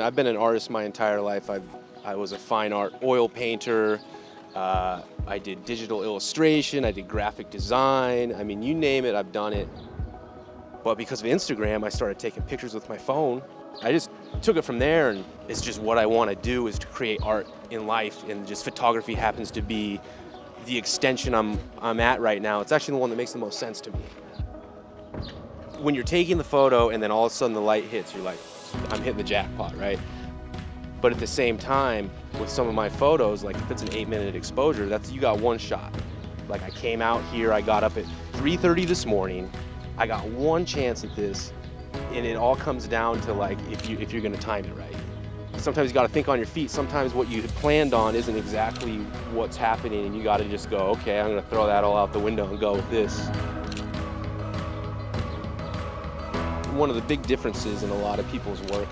I've been an artist my entire life. I was a fine art oil painter. I did digital illustration. I did graphic design. I mean, you name it, I've done it. But because of Instagram, I started taking pictures with my phone. I just took it from there, and it's just what I want to do is to create art in life, and just photography happens to be the extension I'm at right now. It's actually the one that makes the most sense to me. When you're taking the photo and then all of a sudden the light hits, you're like, I'm hitting the jackpot, right? But at the same time, with some of my photos, like if it's an 8-minute exposure, that's you got one shot. Like I came out here, I got up at 3:30 this morning, I got one chance at this, and it all comes down to like if you're gonna time it right. Sometimes you gotta think on your feet. Sometimes what you had planned on isn't exactly what's happening, and you gotta just go, okay, I'm gonna throw that all out the window and go with this. One of the big differences in a lot of people's work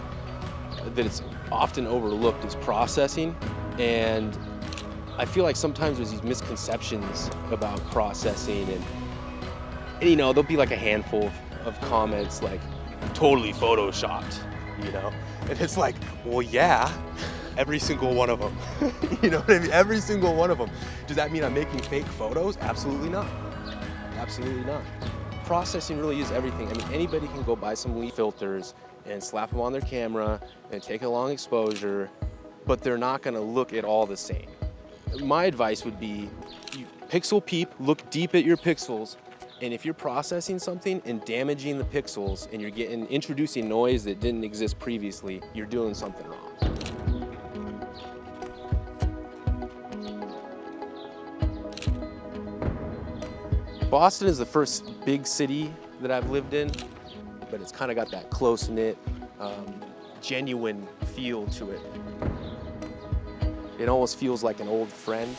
that it's often overlooked is processing, and I feel like sometimes there's these misconceptions about processing, and you know, there'll be like a handful of comments like totally photoshopped, you know, and it's like, well, yeah, every single one of them. You know what I mean? Every single one of them. Does that mean I'm making fake photos? Absolutely not. Absolutely not. Processing really is everything. I mean, anybody can go buy some leaf filters and slap them on their camera and take a long exposure, but they're not gonna look at all the same. My advice would be, you pixel peep, look deep at your pixels, and if you're processing something and damaging the pixels and you're introducing noise that didn't exist previously, you're doing something wrong. Boston is the first big city that I've lived in, but it's kind of got that close-knit, genuine feel to it. It almost feels like an old friend.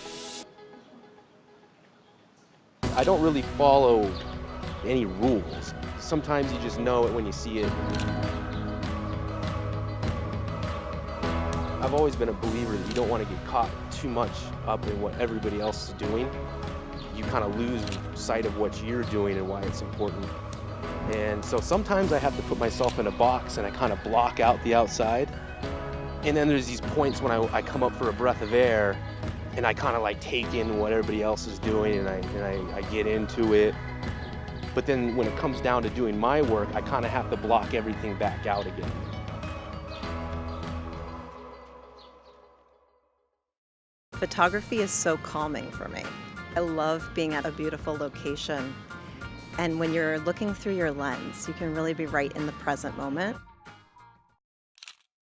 I don't really follow any rules. Sometimes you just know it when you see it. I've always been a believer that you don't want to get caught too much up in what everybody else is doing. You kind of lose sight of what you're doing and why it's important. And so sometimes I have to put myself in a box and I kind of block out the outside. And then there's these points when I come up for a breath of air and I kind of like take in what everybody else is doing, and I get into it. But then when it comes down to doing my work, I kind of have to block everything back out again. Photography is so calming for me. I love being at a beautiful location, and when you're looking through your lens, you can really be right in the present moment.